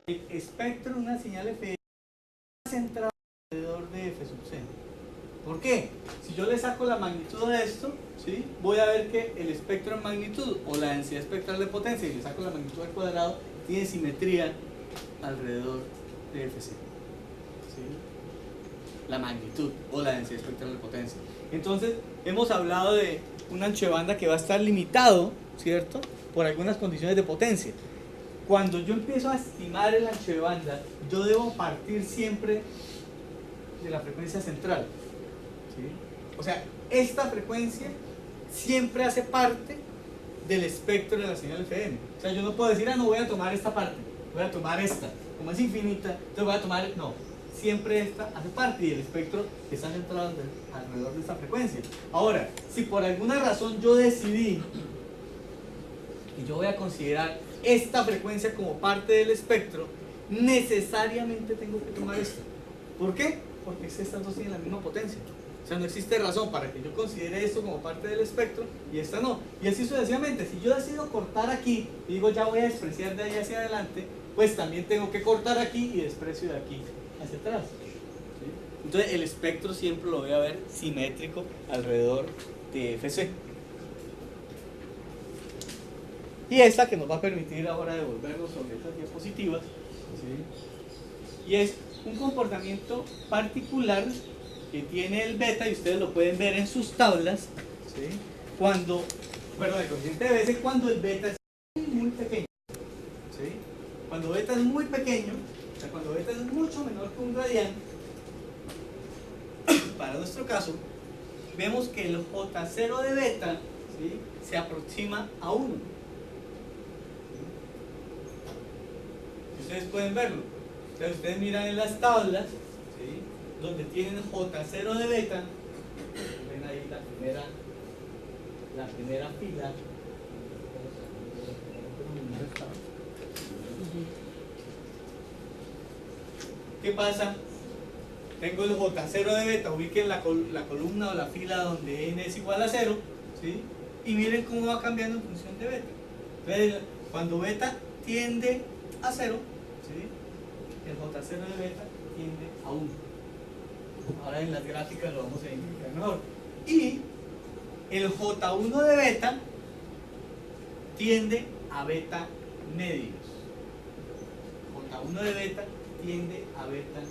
El espectro de una señal FM está centrado alrededor de F sub c. ¿Por qué? Si yo le saco la magnitud de esto, ¿sí? Voy a ver que el espectro en magnitud o la densidad espectral de potencia, y le saco la magnitud al cuadrado, tiene simetría alrededor de Fc. ¿Sí? La magnitud o la densidad espectral de potencia. Entonces, hemos hablado de un ancho de banda que va a estar limitado, ¿cierto?, por algunas condiciones de potencia. Cuando yo empiezo a estimar el ancho de banda, yo debo partir siempre de la frecuencia central. ¿Sí? O sea, esta frecuencia siempre hace parte del espectro de la señal FM. O sea, yo no puedo decir, no voy a tomar esta parte, voy a tomar esta. Como es infinita, entonces voy a tomar... No, siempre esta hace parte y el espectro está centrado alrededor de esta frecuencia. Ahora, si por alguna razón yo decidí y yo voy a considerar esta frecuencia como parte del espectro, necesariamente tengo que tomar esta. ¿Por qué? Porque estas dos tienen la misma potencia. O sea, no existe razón para que yo considere esto como parte del espectro y esta no. Y así sucesivamente. Si yo decido cortar aquí y digo ya voy a despreciar de ahí hacia adelante, pues también tengo que cortar aquí y desprecio de aquí hacia atrás. ¿Sí? Entonces el espectro siempre lo voy a ver simétrico alrededor de Fc. Y esta que nos va a permitir ahora devolvernos sobre estas diapositivas, ¿sí? Y es un comportamiento particular que tiene el beta, y ustedes lo pueden ver en sus tablas, ¿sí? Cuando, el coeficiente de Bese cuando el beta es muy pequeño, ¿sí? Cuando beta es muy pequeño, o sea, cuando beta es mucho menor que un radián, para nuestro caso, vemos que el J0 de beta, ¿sí?, se aproxima a 1. Ustedes pueden verlo. Entonces ustedes miran en las tablas, ¿sí?, donde tienen J0 de beta, ven ahí la primera fila. ¿Qué pasa? Tengo el J0 de beta, ubiquen la columna o la fila donde n es igual a 0, ¿sí?, y miren cómo va cambiando en función de beta. Entonces, cuando beta tiende a 0, ¿sí?, el J0 de beta tiende a 1. Ahora en las gráficas lo vamos a identificar mejor. Y el J1 de beta tiende a beta medios. J1 de beta tiende a beta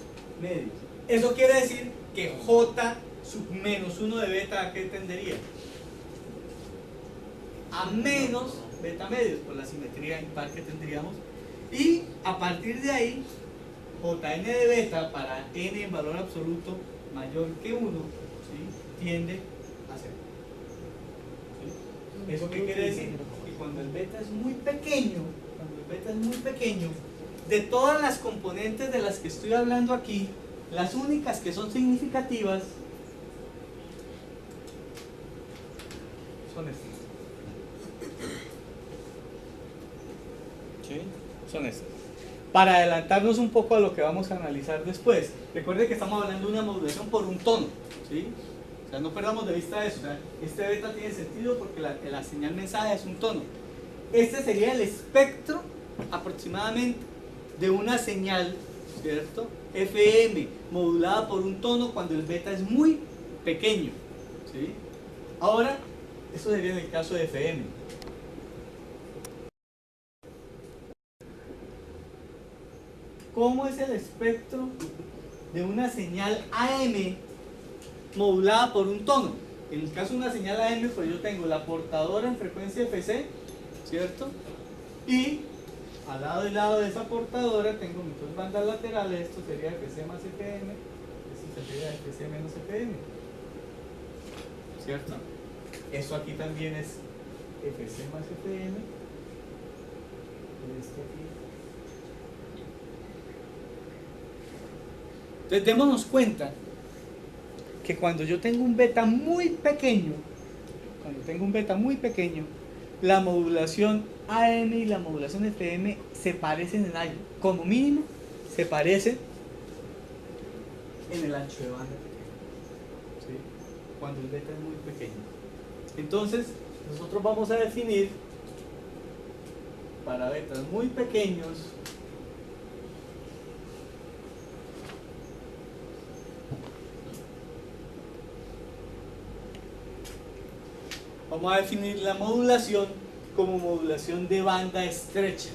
medios. Eso quiere decir que J sub menos 1 de beta, ¿a qué tendería? A menos beta medios, por la simetría impar que tendríamos. Y a partir de ahí, Jn de beta para n en valor absoluto mayor que 1, ¿sí?, tiende a 0. ¿Sí? ¿Eso qué quiere decir? Que cuando el beta es muy pequeño, de todas las componentes de las que estoy hablando aquí, las únicas que son significativas son estas. ¿Sí? Son estas. Para adelantarnos un poco a lo que vamos a analizar después, recuerden que estamos hablando de una modulación por un tono, ¿sí? O sea, no perdamos de vista eso. O sea, este beta tiene sentido porque la señal mensaje es un tono. Este sería el espectro aproximadamente de una señal, ¿cierto?, FM modulada por un tono cuando el beta es muy pequeño, ¿sí? Ahora, eso sería en el caso de FM. ¿Cómo es el espectro de una señal AM modulada por un tono? En el caso de una señal AM, pues yo tengo la portadora en frecuencia FC, ¿cierto? Y al lado y lado de esa portadora tengo mis dos bandas laterales. Esto sería FC más FM, esto sería FC menos FM, ¿cierto? Esto aquí también es FC más FM, y esto aquí. Entonces démonos cuenta que cuando yo tengo un beta muy pequeño, la modulación AM y la modulación FM se parecen en algo. Como mínimo, se parecen en el ancho de banda pequeño, ¿sí?, cuando el beta es muy pequeño. Entonces, nosotros vamos a definir para betas muy pequeños Vamos a definir la modulación como modulación de banda estrecha.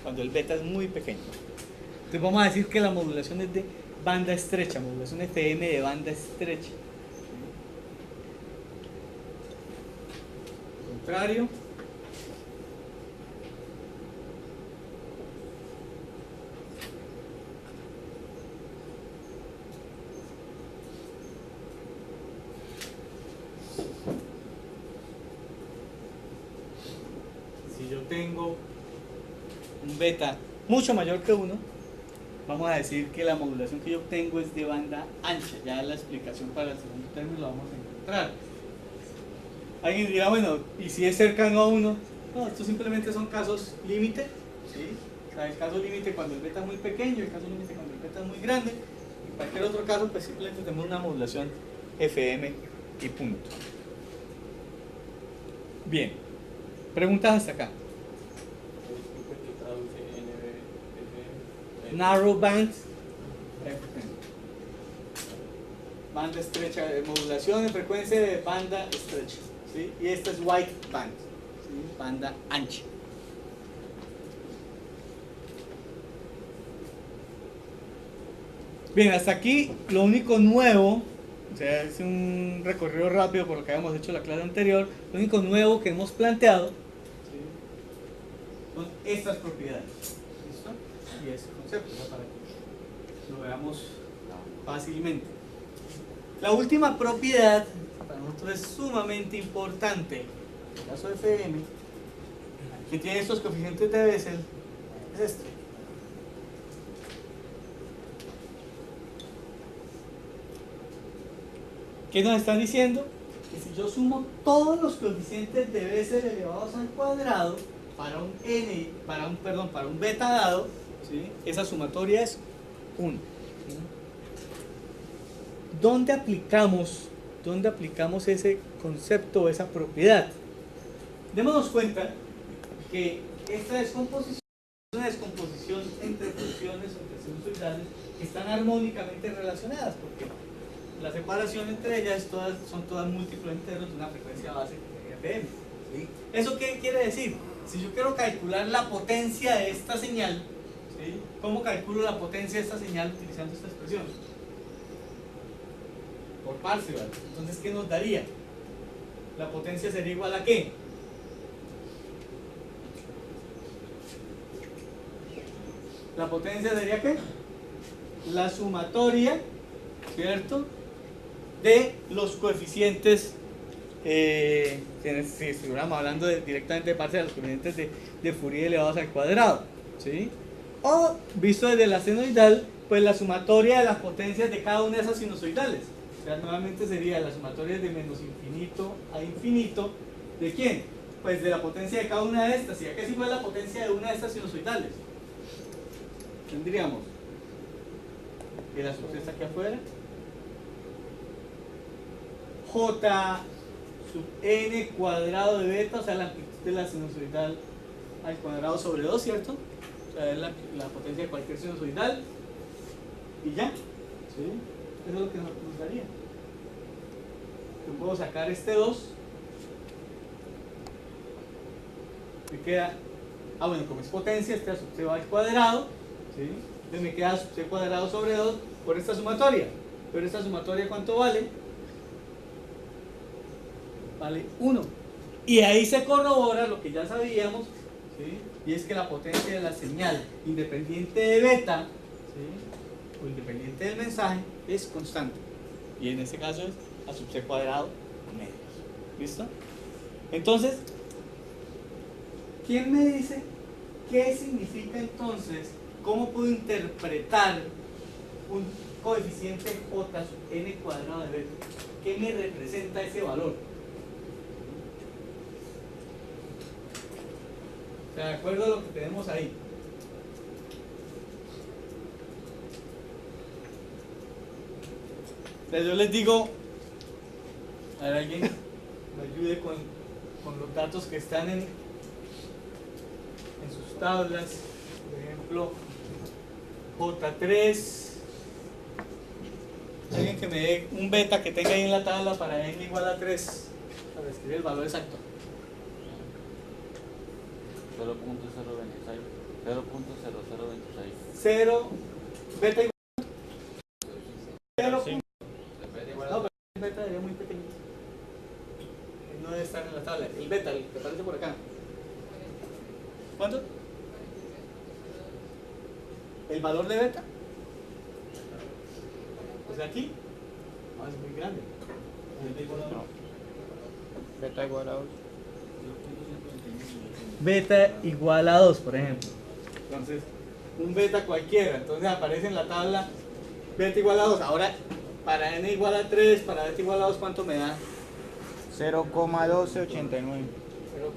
Cuando el beta es muy pequeño. Entonces vamos a decir que la modulación es de banda estrecha, modulación FM de banda estrecha. Contrario. Si yo tengo un beta mucho mayor que 1, vamos a decir que la modulación que yo obtengo es de banda ancha. Ya la explicación para el segundo término la vamos a encontrar. Alguien dirá, bueno, ¿y si es cercano a 1? No, estos simplemente son casos límite, ¿sí? O sea, el caso límite cuando el beta es muy pequeño, el caso límite cuando el beta es muy grande. En cualquier otro caso, pues simplemente tenemos una modulación FM y punto. Bien, preguntas hasta acá. Narrow band, banda estrecha, modulación de frecuencia de banda estrecha, ¿sí? Y esta es wide band, ¿sí? Banda ancha. Bien, hasta aquí lo único nuevo, o sea, es un recorrido rápido por lo que habíamos hecho en la clase anterior. Lo único nuevo que hemos planteado, ¿sí? Son estas propiedades. ¿Listo? Y ese concepto, ¿no? Para que lo veamos fácilmente. La última propiedad para nosotros es sumamente importante. En el caso de FM, que tiene estos coeficientes de Bessel, es este. ¿Qué nos están diciendo? Que si yo sumo todos los coeficientes de Bessel elevados al cuadrado para un n, para un beta dado, ¿sí? Esa sumatoria es 1. ¿Dónde aplicamos ese concepto o esa propiedad? Démonos cuenta que esta descomposición es una descomposición entre funciones o entre sinusoidales que están armónicamente relacionadas, porque la separación entre ellas son todas múltiplos enteros de una frecuencia base que sería FM. ¿Sí? ¿Eso qué quiere decir? Si yo quiero calcular la potencia de esta señal, ¿sí? ¿Cómo calculo la potencia de esta señal utilizando esta expresión? Por Parseval. Entonces, ¿qué nos daría? La potencia sería igual a ¿qué? La potencia sería ¿qué? La sumatoria, ¿cierto? De los coeficientes, si estuviéramos hablando directamente de Parseval, los coeficientes de Fourier elevados al cuadrado, ¿sí? O, visto desde la senoidal, pues la sumatoria de las potencias de cada una de esas sinusoidales. O sea, nuevamente sería la sumatoria de menos infinito a infinito. ¿De quién? Pues de la potencia de cada una de estas. ¿Y a qué es igual la potencia de una de estas sinusoidales? Tendríamos que la sub está aquí afuera. J sub n cuadrado de beta, o sea, la amplitud de la sinusoidal al cuadrado sobre 2, ¿cierto? O sea, es la potencia de cualquier sinusoidal. Y ya. ¿Sí? Eso es lo que nos daría. Yo puedo sacar este 2. Me queda. Bueno, como es potencia, este sub c va al cuadrado. ¿Sí? Entonces me queda sub c cuadrado sobre 2 por esta sumatoria. Pero esta sumatoria, ¿cuánto vale? Vale 1. Y ahí se corrobora lo que ya sabíamos, ¿sí? Y es que la potencia de la señal, independiente de beta, ¿sí? O independiente del mensaje, es constante. Y en este caso es a sub c cuadrado medios. ¿Listo? Entonces, ¿quién me dice qué significa entonces? ¿Cómo puedo interpretar un coeficiente J sub n cuadrado de beta? ¿Qué me representa ese valor? De acuerdo a lo que tenemos ahí. Entonces yo les digo, a ver, alguien me ayude con los datos que están en sus tablas. Por ejemplo, J3 Alguien que me dé un beta que tenga ahí en la tabla para n igual a 3, para escribir el valor exacto. 0.026. 0.0026. 0, beta igual a 0. Sí. No, pero el beta sería muy pequeño. No debe estar en la tabla. El beta, el que aparece por acá. ¿Cuánto? ¿El valor de beta? O sea, aquí. No, es muy grande. Beta igual a 2. Beta igual a 2, por ejemplo. Entonces, un beta cualquiera. Entonces aparece en la tabla beta igual a 2. Ahora, para n igual a 3, para beta igual a 2, ¿cuánto me da? 0,1289.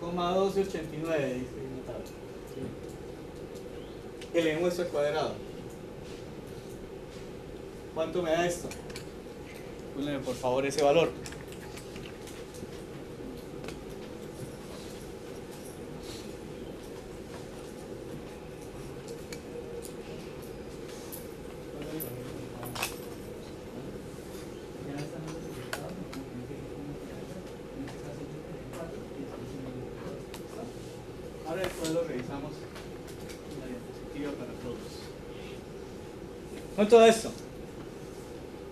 0,1289, dice en la tabla. Sí. Elevemos esto al cuadrado. ¿Cuánto me da esto? Pónganme por favor ese valor. Ahora después lo revisamos en la diapositiva para todos. ¿Cuánto da esto?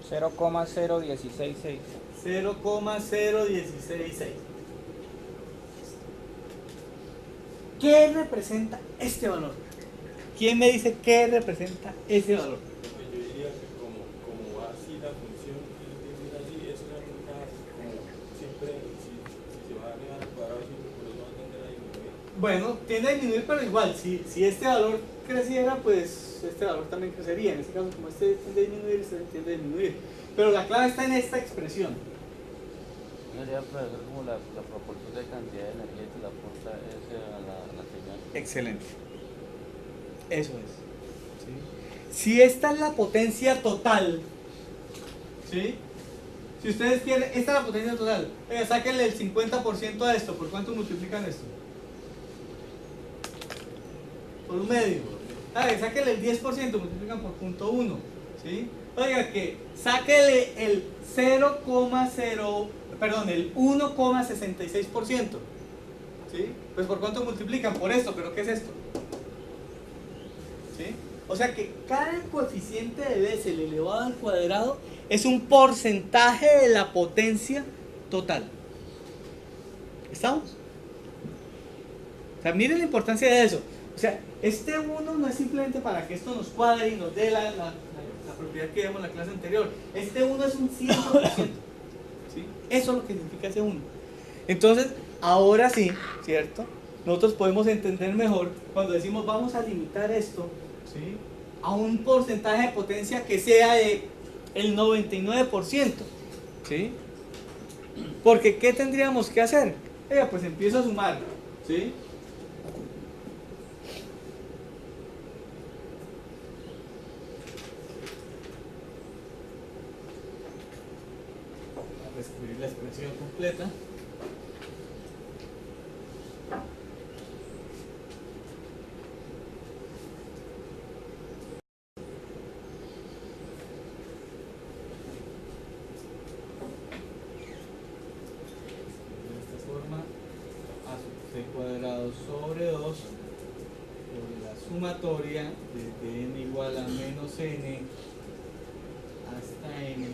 0,0166. 0,0166. ¿Qué representa este valor? ¿Quién me dice qué representa ese valor? Yo diría que como va así la función, así, es una ruta como siempre, si se va a elevar al cuadrado, siempre por eso va a tender a disminuir. Bueno, tiende a disminuir, pero igual, si este valor creciera, pues este valor también crecería. En este caso, como este tiende a disminuir, este tiende a disminuir. Pero la clave está en esta expresión. Sería, profesor, como la proporción de cantidad de energía que le aporta ese a la señal. Excelente. Eso es. ¿Sí? Si esta es la potencia total, ¿sí? Si ustedes quieren, esta es la potencia total. Oiga, sáquenle el 50% a esto. ¿Por cuánto multiplican esto? Por un medio. Sáquenle el 10%, multiplican por 0.1. ¿Sí? Oiga, que sáquenle el el 1,66%. ¿Sí? Pues ¿por cuánto multiplican? Por esto, pero ¿qué es esto? ¿Sí? O sea que cada coeficiente de Bessel elevado al cuadrado es un porcentaje de la potencia total. ¿Estamos? O sea, miren la importancia de eso. O sea, este 1 no es simplemente para que esto nos cuadre y nos dé la propiedad que vimos en la clase anterior. Este 1 es un 100%. ¿Sí? Eso es lo que significa ese 1. Entonces, ahora sí, ¿cierto? Nosotros podemos entender mejor cuando decimos vamos a limitar esto, ¿sí?, a un porcentaje de potencia que sea de el 99%. ¿Sí? Porque ¿qué tendríamos que hacer? Pues empiezo a sumar. ¿Sí? Voy a escribir la expresión completa. Cuadrado sobre 2 por la sumatoria desde n igual a menos n hasta n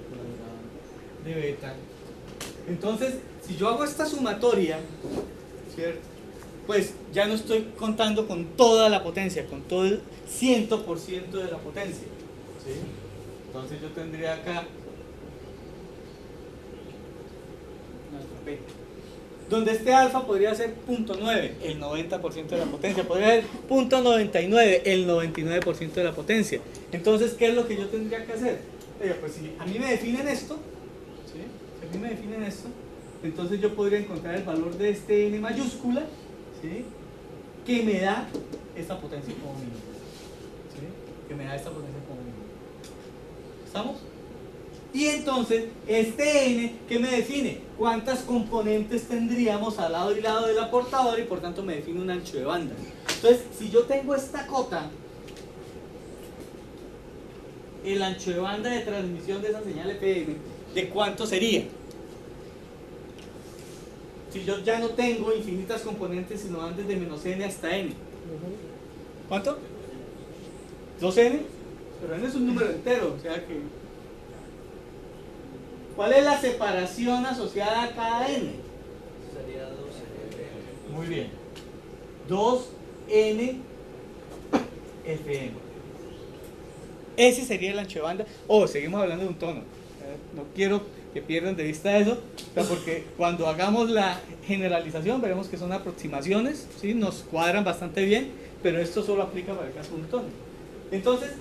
cuadrado de beta. Entonces, si yo hago esta sumatoria, ¿cierto?, pues ya no estoy contando con toda la potencia, con todo el 100% de la potencia. ¿Sí? Entonces yo tendría acá donde este alfa podría ser 0.9, el 90% de la potencia, podría ser 0.99, el 99% de la potencia. Entonces, ¿qué es lo que yo tendría que hacer? Pues si a mí me definen esto, ¿sí?, si a mí me definen esto, entonces yo podría encontrar el valor de este n mayúscula, ¿sí?, que me da esta potencia como mínimo. ¿Sí? Que me da esta potencia como mínimo. ¿Estamos? Y entonces, este n, ¿qué me define? ¿Cuántas componentes tendríamos al lado y lado del aportador? Y por tanto me define un ancho de banda. Entonces, si yo tengo esta cota, el ancho de banda de transmisión de esa señal FM, ¿de cuánto sería? Si yo ya no tengo infinitas componentes, sino van desde menos n hasta n. ¿Cuánto? ¿2n? Pero n es un número entero, o sea que... ¿Cuál es la separación asociada a cada n? Sería 12. Muy bien. 2n FM. Ese sería el ancho de banda. Seguimos hablando de un tono. No quiero que pierdan de vista eso, o sea, porque cuando hagamos la generalización veremos que son aproximaciones, ¿sí? Nos cuadran bastante bien, pero esto solo aplica para el caso de un tono. Entonces,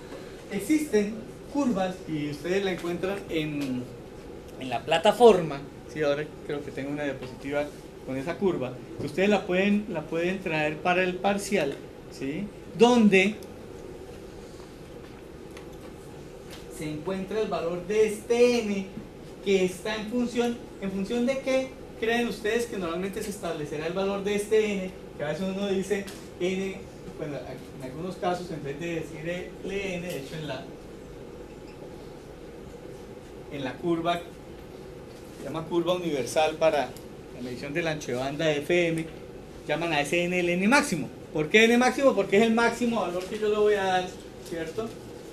existen curvas y ustedes la encuentran en la plataforma. Sí, ahora creo que tengo una diapositiva con esa curva, que ustedes la pueden traer para el parcial, ¿sí? Donde se encuentra el valor de este n que está en función de qué creen ustedes que normalmente se establecerá el valor de este n, que a veces uno dice n, bueno, en algunos casos en vez de decir ln, de hecho en la curva, se llama curva universal para la medición del ancho de banda de FM, llaman a ese n el n máximo. ¿Por qué n máximo? Porque es el máximo valor que yo le voy a dar, ¿cierto?,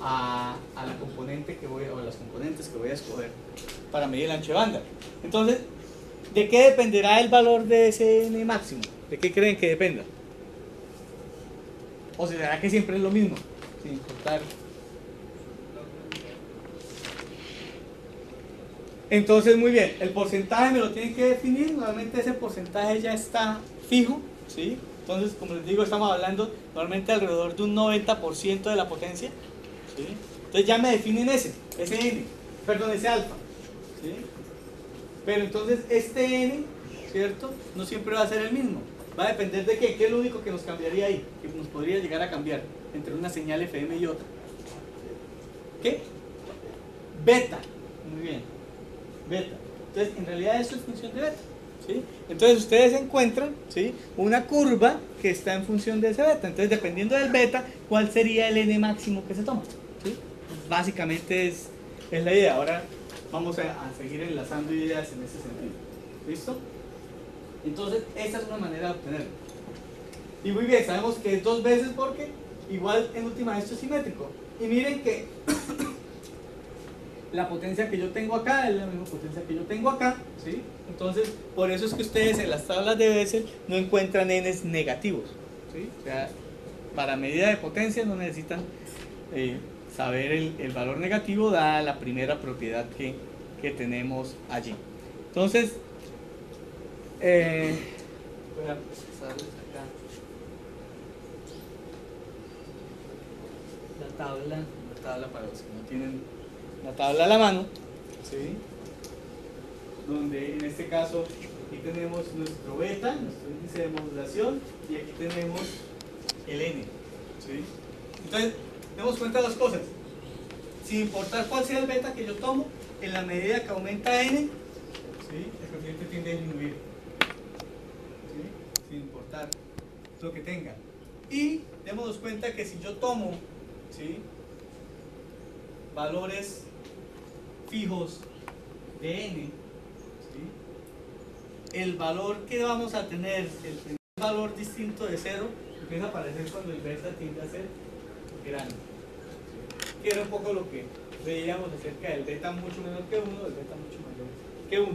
a la componente que voy, o a las componentes que voy a escoger para medir el ancho de banda. Entonces, ¿de qué dependerá el valor de ese n máximo? ¿De qué creen que dependa? ¿O será que siempre es lo mismo? Sin importar. Entonces, muy bien, el porcentaje me lo tienen que definir. Normalmente ese porcentaje ya está fijo, ¿sí? Entonces, como les digo, estamos hablando normalmente alrededor de un 90% de la potencia, ¿sí? Entonces ya me definen ese n, perdón, ese alfa, ¿sí? Pero entonces este n, ¿cierto?, no siempre va a ser el mismo. Va a depender de qué es lo único que nos cambiaría ahí, que nos podría llegar a cambiar entre una señal FM y otra. ¿Qué? Beta. Muy bien. Beta. Entonces, en realidad eso es función de beta, ¿sí? Entonces ustedes encuentran, ¿sí?, una curva que está en función de ese beta. Entonces, dependiendo del beta, ¿cuál sería el n máximo que se toma? ¿Sí? Básicamente es la idea. Ahora vamos a seguir enlazando ideas en ese sentido. ¿Listo? Entonces, esa es una manera de obtenerlo. Y muy bien, sabemos que es 2 veces porque igual en última esto es simétrico. Y miren que la potencia que yo tengo acá es la misma potencia que yo tengo acá, ¿sí? Entonces, por eso es que ustedes en las tablas de Bessel no encuentran n's negativos, ¿sí? O sea, para medida de potencia no necesitan saber el valor negativo dada la primera propiedad que tenemos allí. Entonces, voy a pasarles acá la tabla para los que no tienen la tabla a la mano, ¿sí? Donde en este caso aquí tenemos nuestro beta, nuestro índice de modulación, y aquí tenemos el n, ¿sí? Entonces, demos cuenta de 2 cosas. Sin importar cuál sea el beta que yo tomo, en la medida que aumenta n, ¿sí?, el coeficiente tiende a disminuir, ¿sí?, sin importar lo que tenga. Y démonos cuenta que si yo tomo, ¿sí?, valores fijos de n, ¿sí?, el valor que vamos a tener, el primer valor distinto de 0, empieza a aparecer cuando el beta tiende a ser grande, ¿sí?, que era un poco lo que veíamos acerca del beta mucho menor que 1, del beta mucho mayor que 1.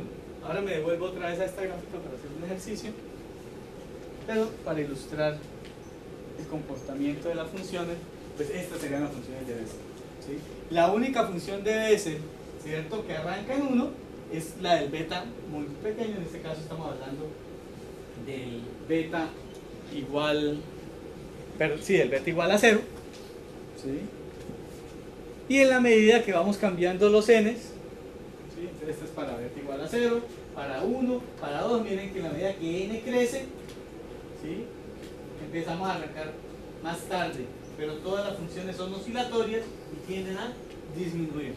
Ahora me devuelvo otra vez a esta gráfica para hacer un ejercicio, pero para ilustrar el comportamiento de las funciones, pues estas serían las funciones de Bessel, ¿sí? La única función de Bessel, ¿cierto?, que arranca en 1 es la del beta muy pequeño. En este caso estamos hablando del beta igual, del beta igual a 0, ¿sí? Y en la medida que vamos cambiando los n's, ¿sí?, entonces esto es para beta igual a 0, para 1, para 2, miren que en la medida que n crece, ¿sí?, empezamos a arrancar más tarde, pero todas las funciones son oscilatorias y tienden a disminuir.